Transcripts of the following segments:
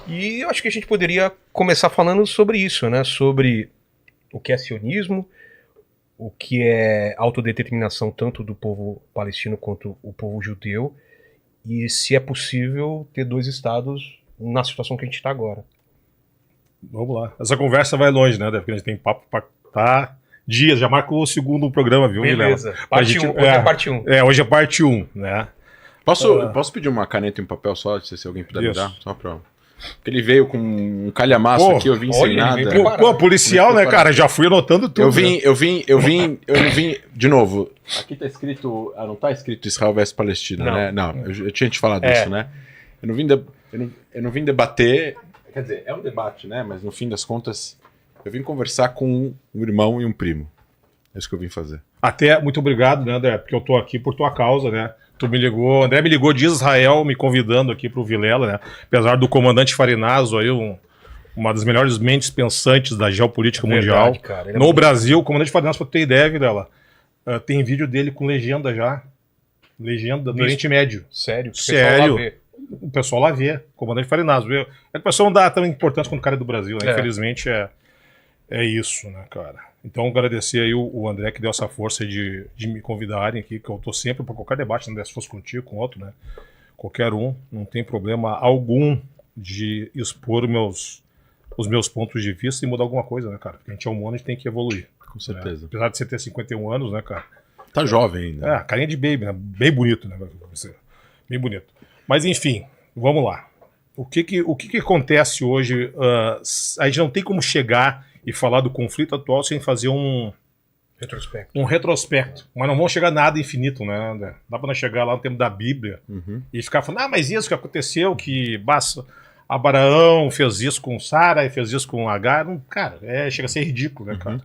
E eu acho que a gente poderia começar falando sobre isso, né? Sobre o que é sionismo, o que é autodeterminação tanto do povo palestino quanto o povo judeu, e se é possível ter dois estados na situação que a gente está agora. Vamos lá. Essa conversa vai longe, né? Porque a gente tem papo pra tá dias. Já marcou o segundo programa, viu, Vilela? Beleza. Parte 1. Hoje é parte 1. Hoje é parte 1, né? Posso pedir uma caneta e um papel só, se alguém puder me dar? Só pra... Porque ele veio com um calhamaço aqui, eu vim sem nada. Pô, policial, né, cara? Já fui anotando tudo. Eu não vim. De novo, aqui tá escrito. Não tá escrito Israel versus Palestina, Não. né? Não, eu tinha te falado isso, né? Eu não vim debater. Quer dizer, é um debate, né? Mas no fim das contas, eu vim conversar com um irmão e um primo. É isso que eu vim fazer. Até, muito obrigado, né, André? Porque eu tô aqui por tua causa, né? Tu me ligou, André me ligou de Israel, me convidando aqui pro Vilela, né? Apesar do comandante Farinazo aí, uma das melhores mentes pensantes da geopolítica mundial. Cara, no Brasil, o comandante Farinazo, pra tu ter ideia, Vilela, tem vídeo dele com legenda já. Legenda do Oriente Médio. Sério? Sério. O pessoal lá vê, comandante Farinazo. É que o pessoal não dá tanta importância quando o cara é do Brasil, né? Infelizmente é isso, né, cara? Então, agradecer aí o André que deu essa força de me convidarem aqui, que eu tô sempre para qualquer debate, André, se fosse contigo, com outro, né? Qualquer um, não tem problema algum de expor os meus pontos de vista e mudar alguma coisa, né, cara? Porque a gente é humano, a gente tem que evoluir. Com certeza. Né? Apesar de você ter 51 anos, né, cara? Tá jovem ainda. Carinha de baby, né? Bem bonito, né? Bem bonito. Mas, enfim, vamos lá. O que acontece hoje? A gente não tem como chegar e falar do conflito atual sem fazer um retrospecto. Mas não vão chegar a nada infinito, né, André? Dá para nós chegar lá no tempo da Bíblia e ficar falando, mas isso que aconteceu, que Abraão fez isso com Sara e fez isso com Agar. Cara, chega a ser ridículo, né, cara?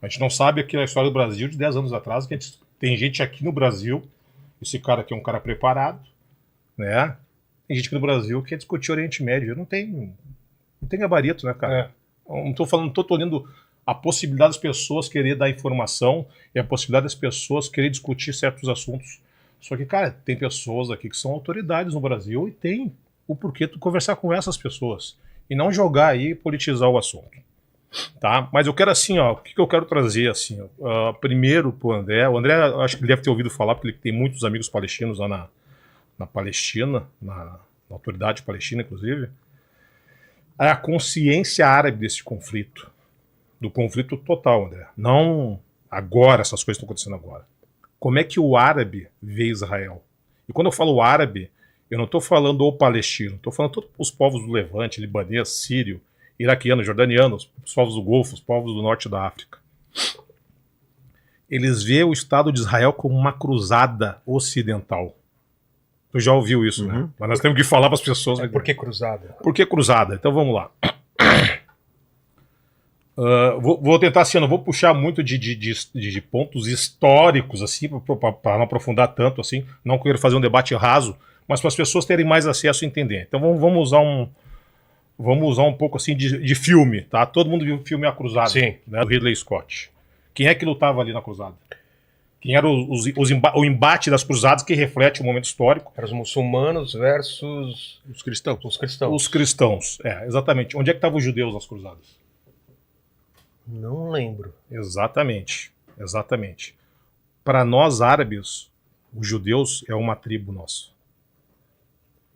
A gente não sabe aqui na história do Brasil de 10 anos atrás, que tem gente aqui no Brasil, esse cara aqui é um cara preparado, né? Tem gente aqui no Brasil que quer discutir Oriente Médio. Não tem gabarito, né, cara? Não tô olhando a possibilidade das pessoas querer dar informação e a possibilidade das pessoas querer discutir certos assuntos. Só que, cara, tem pessoas aqui que são autoridades no Brasil e tem o porquê tu conversar com essas pessoas e não jogar aí e politizar o assunto. Tá? Mas eu quero assim, ó, o que eu quero trazer assim, primeiro pro André. O André, acho que ele deve ter ouvido falar, porque ele tem muitos amigos palestinos lá na Palestina, na autoridade palestina, inclusive. A consciência árabe desse conflito, do conflito total, André. Não agora, essas coisas estão acontecendo agora. Como é que o árabe vê Israel? E quando eu falo árabe, eu não estou falando o palestino, estou falando todos os povos do Levante, libanês, sírio, iraquiano, jordaniano, os povos do Golfo, os povos do norte da África. Eles veem o Estado de Israel como uma cruzada ocidental. Tu já ouviu isso, né? Mas nós temos que falar para as pessoas. Por que cruzada? Por que cruzada? Então vamos lá. Vou tentar assim, eu não vou puxar muito de pontos históricos assim, para não aprofundar tanto assim. Não quero fazer um debate raso, mas para as pessoas terem mais acesso a entender. Então vamos usar um pouco assim de filme, tá? Todo mundo viu o filme A Cruzada, Sim. Né, do Ridley Scott. Quem é que lutava ali na cruzada? Quem era o embate das cruzadas que reflete o momento histórico? Eram os muçulmanos versus os cristãos. Os cristãos, exatamente. Onde é que estavam os judeus nas cruzadas? Não lembro. Exatamente. Para nós árabes, os judeus é uma tribo nossa.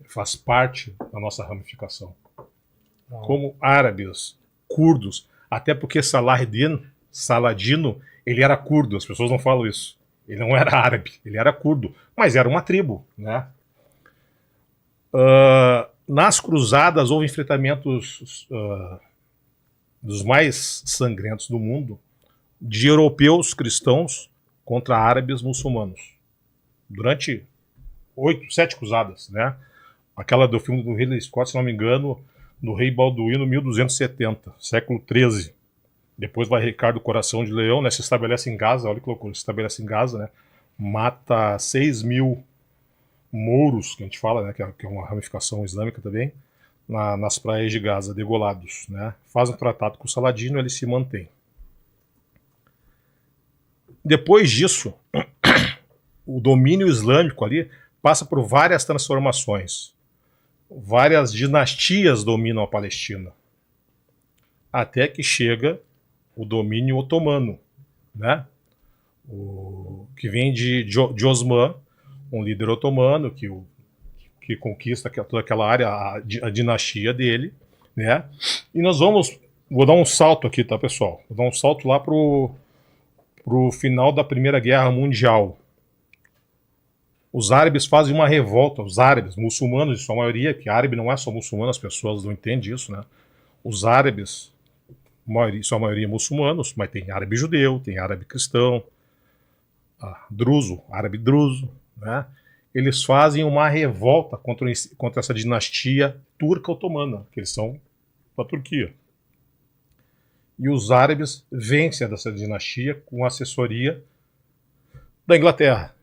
Faz parte da nossa ramificação. Como árabes, curdos, até porque Saladino, ele era curdo, as pessoas não falam isso. Ele não era árabe, ele era curdo, mas era uma tribo, né? Nas cruzadas houve enfrentamentos dos mais sangrentos do mundo de europeus cristãos contra árabes muçulmanos. Durante 7 cruzadas, né? Aquela do filme do Ridley Scott, se não me engano, do rei Balduíno, 1270, século XIII. Depois vai Ricardo Coração de Leão, né? Se estabelece em Gaza, olha que loucura, se estabelece em Gaza, né? Mata 6.000 mouros, que a gente fala, né? Que é uma ramificação islâmica também, nas praias de Gaza, degolados, né? Faz um tratado com o Saladino e ele se mantém. Depois disso, o domínio islâmico ali passa por várias transformações. várias dinastias dominam a Palestina. Até que chega o domínio otomano, né? Que vem de Osman, um líder otomano que conquista toda aquela área, a dinastia dele, né? E vou dar um salto aqui, tá, pessoal? Vou dar um salto lá pro final da Primeira Guerra Mundial. Os árabes fazem uma revolta, os árabes, muçulmanos, em sua maioria, que árabe não é só muçulmano, as pessoas não entendem isso, né? Os árabes, sua maioria muçulmanos, mas tem árabe judeu, tem árabe cristão, árabe druso, né? Eles fazem uma revolta contra essa dinastia turca otomana, que eles são da Turquia. E os árabes vencem dessa dinastia com assessoria da Inglaterra.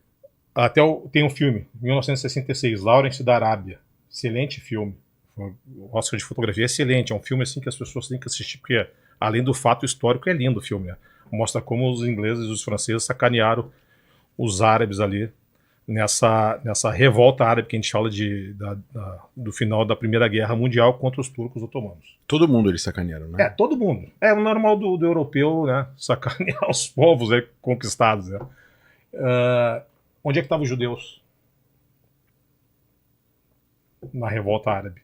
Tem um filme, 1966, Lawrence da Arábia. Excelente filme. O Oscar de fotografia é excelente. É um filme assim que as pessoas têm que assistir, porque além do fato histórico, é lindo o filme. Né? Mostra como os ingleses e os franceses sacanearam os árabes ali nessa revolta árabe que a gente fala do final da Primeira Guerra Mundial contra os turcos otomanos. Todo mundo eles sacanearam, né? Todo mundo. É o normal do europeu, né? Sacanear os povos conquistados. Né? Onde é que estavam os judeus? Na revolta árabe.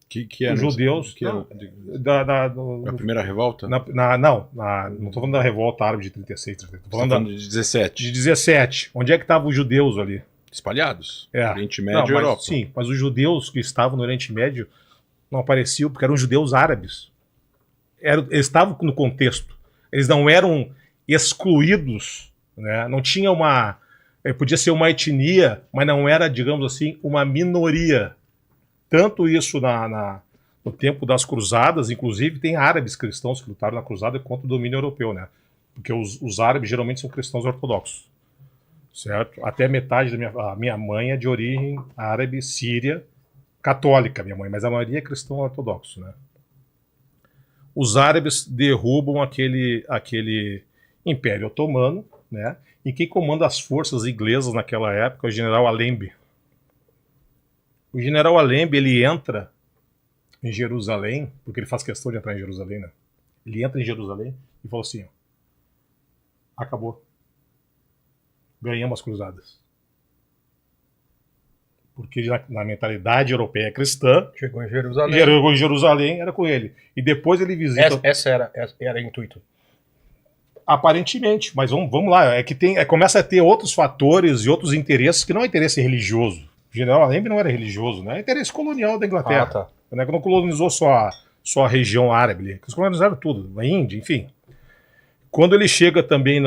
Que era os judeus. da primeira revolta? Não estou falando da revolta árabe de 36, 37. Estou falando de 17. De 17. Onde é que estavam os judeus ali? Espalhados. Oriente Médio e Europa. Sim, mas os judeus que estavam no Oriente Médio não apareciam porque eram judeus árabes. Eles estavam no contexto. Eles não eram excluídos. Né? Não tinha podia ser uma etnia, mas não era, digamos assim, uma minoria. Tanto isso no tempo das cruzadas, inclusive tem árabes cristãos que lutaram na cruzada contra o domínio europeu, né? Porque os árabes geralmente são cristãos ortodoxos, certo? Até metade a minha mãe é de origem árabe, síria, católica, minha mãe, mas a maioria é cristão ortodoxo, né? Os árabes derrubam aquele Império Otomano, né? E quem comanda as forças inglesas naquela época é o general Allenby. O general Allenby, ele entra em Jerusalém, porque ele faz questão de entrar em Jerusalém, né? Ele entra em Jerusalém e fala assim, ó, acabou. Ganhamos as cruzadas. Porque na mentalidade europeia cristã, chegou em Jerusalém, era com ele. E depois ele visita... Essa era o intuito. Aparentemente, mas vamos lá, é que começa a ter outros fatores e outros interesses que não é interesse religioso. O general Allenby não era religioso, né? É interesse colonial da Inglaterra. Tá. Né? Não colonizou só a região árabe, eles colonizaram tudo, a Índia, enfim. Quando ele chega também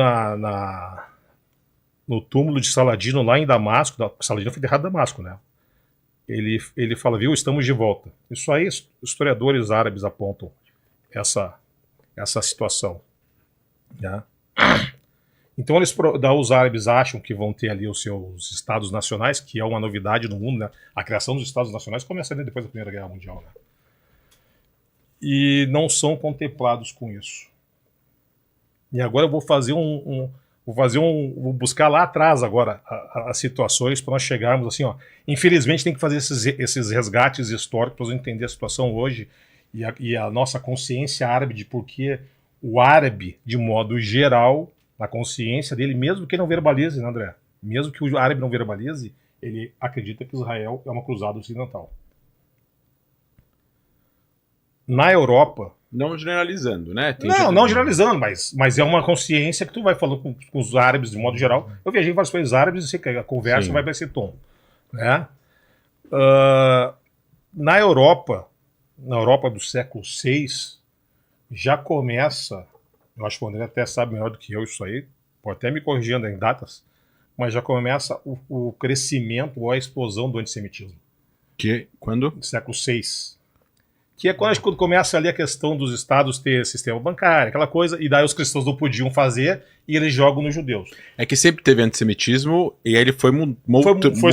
no túmulo de Saladino, lá em Damasco, Saladino foi enterrado em Damasco, né? Ele fala, viu, estamos de volta. Isso aí, historiadores árabes apontam essa situação. Né? Então os árabes acham que vão ter ali os seus estados nacionais, que é uma novidade no mundo, né? A criação dos estados nacionais começa ali depois da Primeira Guerra Mundial, né? E não são contemplados com isso. E agora eu vou fazer vou buscar lá atrás agora as situações para nós chegarmos assim, ó. Infelizmente tem que fazer esses resgates históricos para entender a situação hoje e a nossa consciência árabe de por que o árabe, de modo geral, na consciência dele, mesmo que não verbalize, né, André? Mesmo que o árabe não verbalize, ele acredita que Israel é uma cruzada ocidental. Na Europa... Não generalizando, né? Não generalizando, mas é uma consciência que tu vai falando com os árabes, de modo geral. Eu viajei em vários países árabes e sei que a conversa vai para esse tom. Né? Na Europa do século VI, já começa, eu acho que o André até sabe melhor do que eu isso aí, pode até me corrigindo em datas, mas já começa o crescimento ou a explosão do antissemitismo. Quando? No século VI. Que é quando começa ali a questão dos estados ter sistema bancário, aquela coisa, e daí os cristãos não podiam fazer e eles jogam nos judeus. É que sempre teve antissemitismo e aí ele foi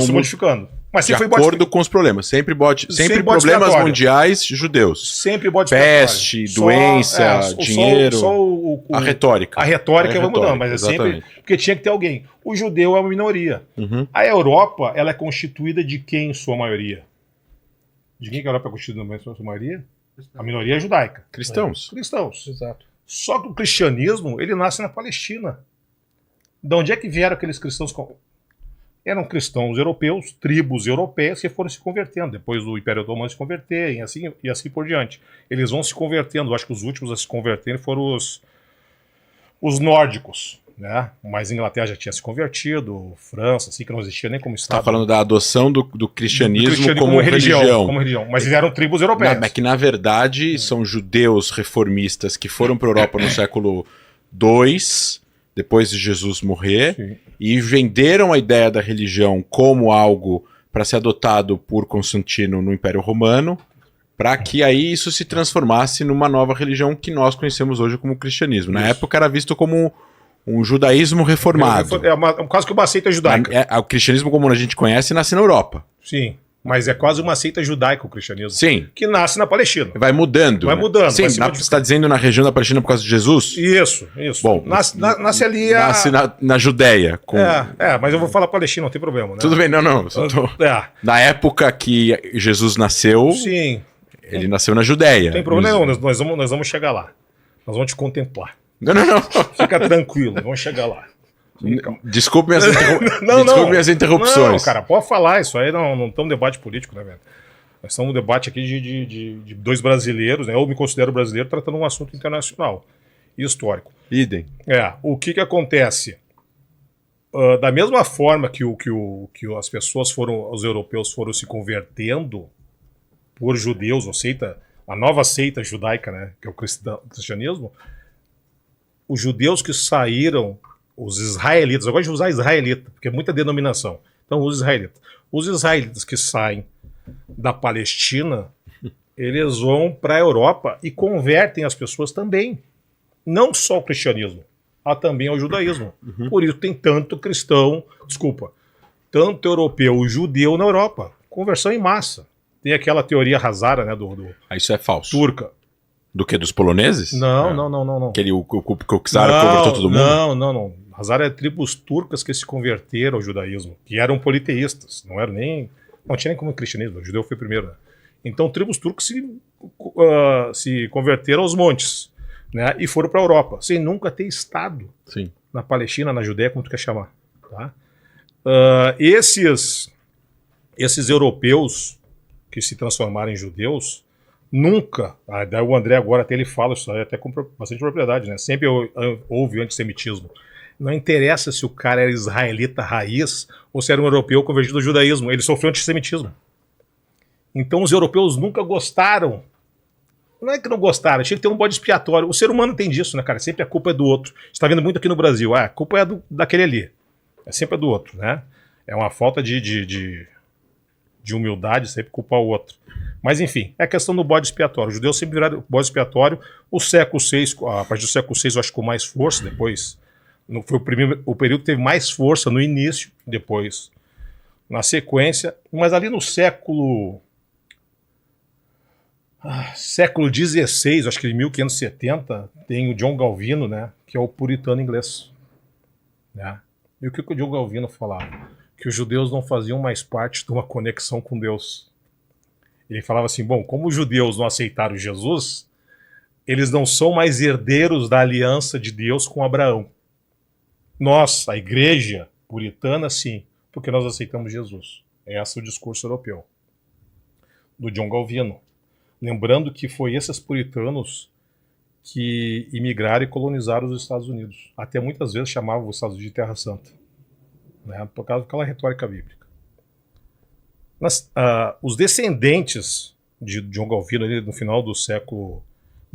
se modificando. Mas de acordo com os problemas. Sempre problemas mundiais judeus. Sempre bode Peste, doença, dinheiro. A retórica. A retórica vai mudando, mas é sempre... Porque tinha que ter alguém. O judeu é uma minoria. A Europa, ela é constituída de quem, em sua maioria? De quem que a Europa é constituída em sua maioria? A minoria é judaica. Cristãos. Cristãos. Exato. Só que o cristianismo, ele nasce na Palestina. De onde é que vieram aqueles cristãos? Eram cristãos europeus, tribos europeias que foram se convertendo. Depois do Império Otomano se converter e assim por diante. Eles vão se convertendo. Eu acho que os últimos a se converterem foram os nórdicos, né? Mas a Inglaterra já tinha se convertido, França, assim, que não existia nem como Estado. Está falando da adoção do cristianismo como religião. Como religião. Mas eles eram tribos europeias. Mas que, na verdade, são judeus reformistas que foram para a Europa no século II, depois de Jesus morrer, sim, e venderam a ideia da religião como algo para ser adotado por Constantino no Império Romano, para que aí isso se transformasse numa nova religião que nós conhecemos hoje como cristianismo. Na época era visto como um judaísmo reformado. Quase que uma seita judaica. O cristianismo como a gente conhece nasce na Europa. Sim. Mas é quase uma seita judaica o cristianismo. Sim. Que nasce na Palestina. Vai mudando. Vai mudando. Sim, você está dizendo na região da Palestina por causa de Jesus? Isso. Bom, nasce ali a... Nasce na Judéia. Mas eu vou falar Palestina, não tem problema, né? Tudo bem, não. Na época que Jesus nasceu, sim, ele nasceu na Judéia. Não tem problema não, nós vamos chegar lá. Nós vamos te contemplar. Não. Fica tranquilo, vamos chegar lá. Desculpe minhas interrupções. Não, cara, pode falar, isso aí não tem um debate político, né, velho? Nós estamos um debate aqui de dois brasileiros, né? Eu me considero brasileiro tratando um assunto internacional e histórico. Idem. O que acontece? Da mesma forma que as pessoas os europeus foram se convertendo por judeus, a nova seita judaica, né, que é o cristianismo, os judeus que saíram, os israelitas, eu gosto de usar israelita, porque é muita denominação. Então, os israelitas que saem da Palestina, eles vão para a Europa e convertem as pessoas também. Não só o cristianismo, há também o judaísmo. Por isso tem tanto tanto europeu e judeu na Europa. Conversão em massa. Tem aquela teoria Hazara, né, isso é falso. Turca. Do que? Dos poloneses? Não. Aquele o Czar convertou todo mundo? Não. Hazara é tribos turcas que se converteram ao judaísmo, que eram politeístas, não tinha nem como cristianismo, o judeu foi primeiro, né? Então tribos turcas se converteram aos montes, né, e foram para a Europa, sem nunca ter estado. Sim. Na Palestina, na Judéia, como tu quer chamar, tá? Esses europeus que se transformaram em judeus, nunca, daí o André agora até ele fala isso aí até com bastante propriedade, né? Sempre houve antissemitismo. Não interessa se o cara era israelita raiz ou se era um europeu convertido ao judaísmo, ele sofreu antissemitismo. Então os europeus nunca gostaram. Não é que não gostaram, tinha que ter um bode expiatório. O ser humano tem disso, né, cara? Sempre a culpa é do outro. Você está vendo muito aqui no Brasil, a culpa é daquele ali. É sempre a do outro, né? É uma falta de humildade, sempre culpar o outro. Mas enfim, é a questão do bode expiatório. Os judeus sempre viraram bode expiatório. O século VI, a partir do século VI, eu acho que com mais força, depois... Foi o período que teve mais força no início, depois na sequência, mas ali no século XVI, acho que em 1570, tem o John Calvino, né, que é o puritano inglês. Né? E o que o John Calvino falava? Que os judeus não faziam mais parte de uma conexão com Deus. Ele falava assim, bom, como os judeus não aceitaram Jesus, eles não são mais herdeiros da aliança de Deus com Abraão. Nós, a igreja puritana, sim, porque nós aceitamos Jesus. Esse é o discurso europeu, do John Calvino. Lembrando que foi esses puritanos que imigraram e colonizaram os Estados Unidos. Até muitas vezes chamavam os Estados Unidos de Terra Santa, né, por causa daquela retórica bíblica. Os descendentes de John Calvino, ali, no final do século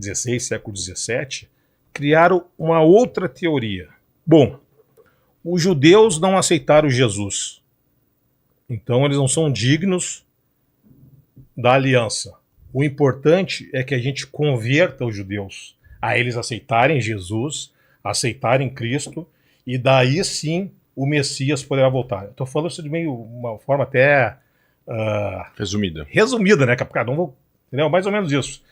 XVI, século XVII, criaram uma outra teoria. Bom, os judeus não aceitaram Jesus, então eles não são dignos da aliança. O importante é que a gente converta os judeus a eles aceitarem Jesus, aceitarem Cristo, e daí sim o Messias poderá voltar. Estou falando isso de uma forma até resumida, né? Cara, não vou, entendeu? Mais ou menos isso.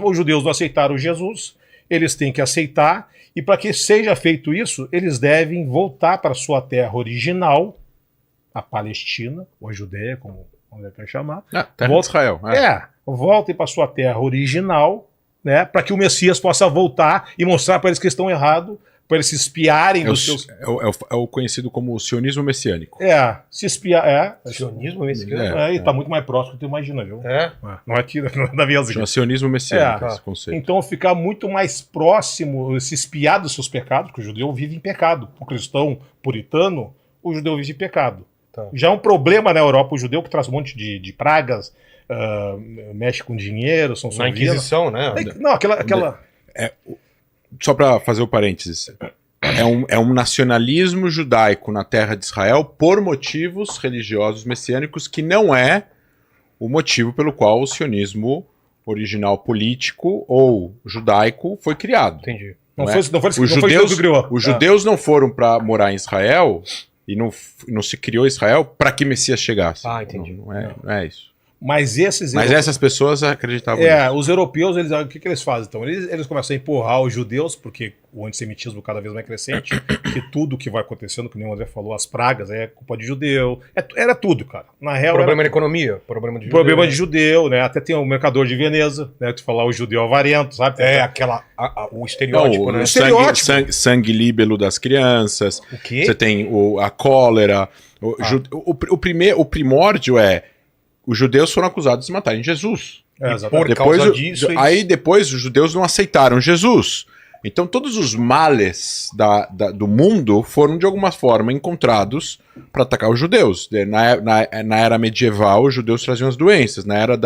Os judeus não aceitaram Jesus, eles têm que aceitar, e para que seja feito isso, eles devem voltar para sua terra original, a Palestina, ou a Judéia, como você quer chamar. Terra de Israel. Voltem para sua terra original, né? Para que o Messias possa voltar e mostrar para eles que estão errados, para eles se espiarem dos seus... É o conhecido como o sionismo messiânico. Se espiar... Sionismo messiânico? E tá muito mais próximo do que tu imagina, viu? Não é aqui, não é da minha Chama sionismo messiânico, esse conceito. Então ficar muito mais próximo, se espiar dos seus pecados, porque o judeu vive em pecado. O cristão puritano, o judeu vive em pecado. Tá. Já é um problema na Europa, o judeu que traz um monte de pragas, mexe com dinheiro, são na Inquisição, né? Não, aquela... Só para fazer o parênteses, é um nacionalismo judaico na terra de Israel por motivos religiosos messiânicos que não é o motivo pelo qual o sionismo original político ou judaico foi criado. Entendi. Os judeus não foram para morar em Israel e não se criou Israel para que Messias chegasse. Entendi. Não é isso. Mas essas pessoas acreditavam nisso. Os europeus, o que eles fazem? Então, eles começam a empurrar os judeus, porque o antissemitismo cada vez mais crescente, que tudo que vai acontecendo, que nem o André falou, as pragas, é culpa de judeu, era tudo, cara. Na real, problema na economia, problema de judeu, né? Até tem o mercador de Veneza, né? Tu falar o judeu avarento, sabe? O estereótipo, né? Sangue líbelo das crianças. O quê? Você tem a cólera. O primórdio é... Os judeus foram acusados de matarem Jesus. Por causa disso... Aí depois os judeus não aceitaram Jesus. Então todos os males do mundo foram de alguma forma encontrados para atacar os judeus. Na era medieval, os judeus traziam as doenças. Na era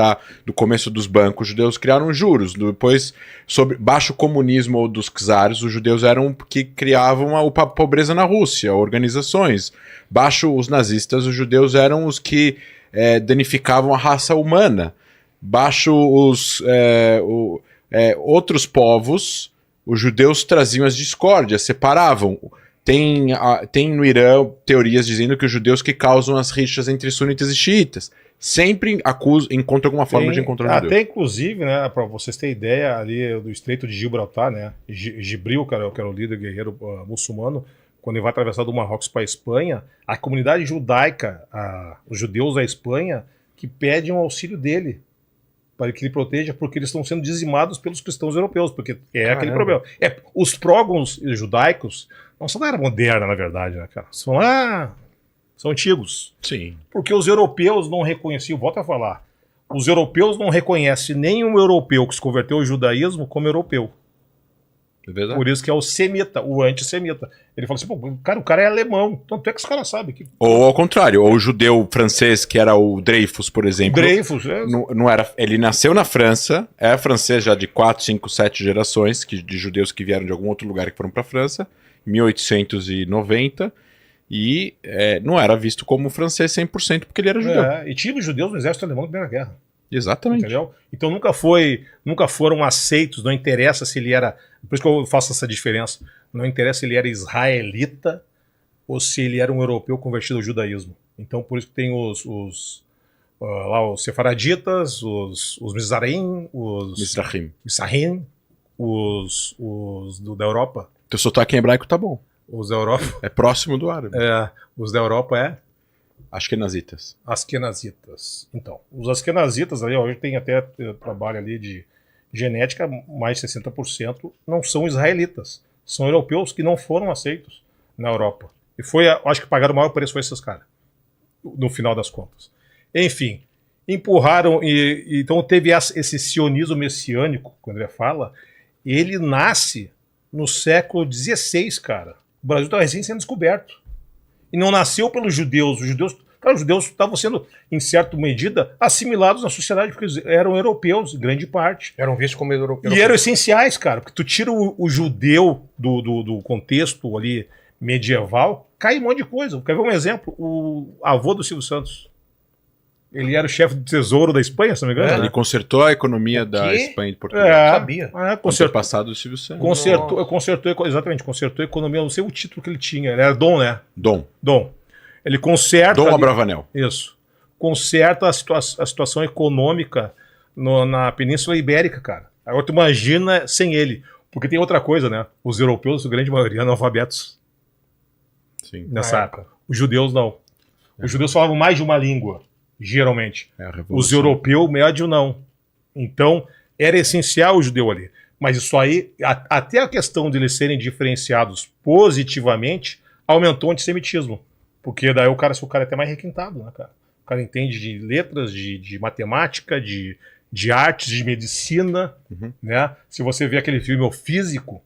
do começo dos bancos, os judeus criaram juros. Depois, sob baixo comunismo dos czares, os judeus eram que criavam a pobreza na Rússia, organizações. Baixo os nazistas, os judeus eram os que danificavam a raça humana. Baixo os outros povos, os judeus traziam as discórdias, separavam. Tem no Irã teorias dizendo que os judeus que causam as rixas entre sunitas e xiitas. Sempre encontram alguma forma de encontrar judeus. Até inclusive, né, para vocês terem ideia, ali do Estreito de Gibraltar, né, Gibril, que era o líder guerreiro muçulmano, quando ele vai atravessar do Marrocos para a Espanha, a comunidade judaica, os judeus da Espanha, que pedem o auxílio dele, para que ele proteja, porque eles estão sendo dizimados pelos cristãos europeus, porque aquele problema. Os prógons judaicos não são da era moderna, na verdade, né, cara? São antigos. Sim. Porque os europeus não reconheciam, volto a falar, os europeus não reconhecem nenhum europeu que se converteu ao judaísmo como europeu. É verdade. Por isso que é o semita, o antissemita. Ele fala assim, o cara é alemão, tanto é que os caras sabem. Ou ao contrário, ou o judeu francês, que era o Dreyfus, por exemplo. Dreyfus, não era, ele nasceu na França, é francês já de 4, 5, 7 gerações, de judeus que vieram de algum outro lugar que foram para a França, em 1890, e não era visto como francês 100% porque ele era judeu. E tinha os judeus no exército alemão na Primeira Guerra. Exatamente. Entendeu? Então nunca foram aceitos, não interessa se ele era... Por isso que eu faço essa diferença. Não interessa se ele era israelita ou se ele era um europeu convertido ao judaísmo. Então por isso que tem os sefaraditas, os Mizraim, os da Europa. Teu sotaque em hebraico tá bom. Os da Europa. É próximo do árabe. Os da Europa Askenazitas. Então, os askenazitas ali, hoje tem até trabalho ali de genética, mais de 60% não são israelitas. São europeus que não foram aceitos na Europa. E acho que pagaram o maior preço foi esses caras, no final das contas. Enfim, empurraram, então teve esse sionismo messiânico, quando ele fala, ele nasce no século XVI, cara. O Brasil estava recém sendo descoberto. E não nasceu pelos judeus. Os judeus estavam sendo, em certa medida, assimilados na sociedade, porque eles eram europeus, grande parte. Eram vistos como europeus. E eram essenciais, cara, porque tu tira o judeu do contexto ali medieval, cai um monte de coisa. Quer ver um exemplo? O avô do Silvio Santos. Ele era o chefe do tesouro da Espanha, se não me engano. Ele consertou a economia da Espanha e de Portugal. Eu sabia. Consertou passado do Silvio Santos. Consertou a economia, não sei o título que ele tinha. Ele era Dom, né? Dom. Ele conserta... Dom Abravanel. Isso. conserta a situação econômica na Península Ibérica, cara. Agora tu imagina sem ele. Porque tem outra coisa, né? Os europeus, a grande maioria, analfabetos. Sim. Nessa época. Os judeus não. Os judeus falavam mais de uma língua, geralmente. Os europeus, médio, não. Então, era essencial o judeu ali. Mas isso aí, até a questão de eles serem diferenciados positivamente, aumentou o antissemitismo. Porque daí o cara é até mais requintado, né, cara? O cara entende de letras, de matemática, de artes, de medicina, né? Se você vê aquele filme O Físico,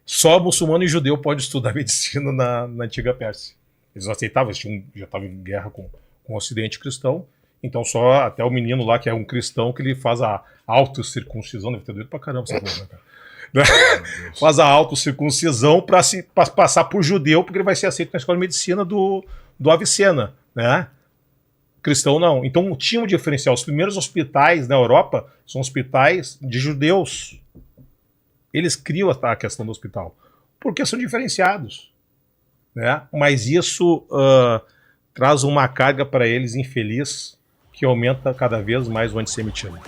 só muçulmano e judeu pode estudar medicina na antiga Pérsia. Eles não aceitavam, já estavam em guerra com o Ocidente cristão, então só até o menino lá, que é um cristão, que ele faz a autocircuncisão, deve ter doido pra caramba essa coisa, né, cara? Faz a autocircuncisão para passar por judeu, porque ele vai ser aceito na escola de medicina do Avicena, né? Cristão não. Então tinha um diferencial. Os primeiros hospitais na Europa são hospitais de judeus. Eles criam a questão do hospital, porque são diferenciados, né? Mas isso traz uma carga para eles infeliz, que aumenta cada vez mais o antissemitismo.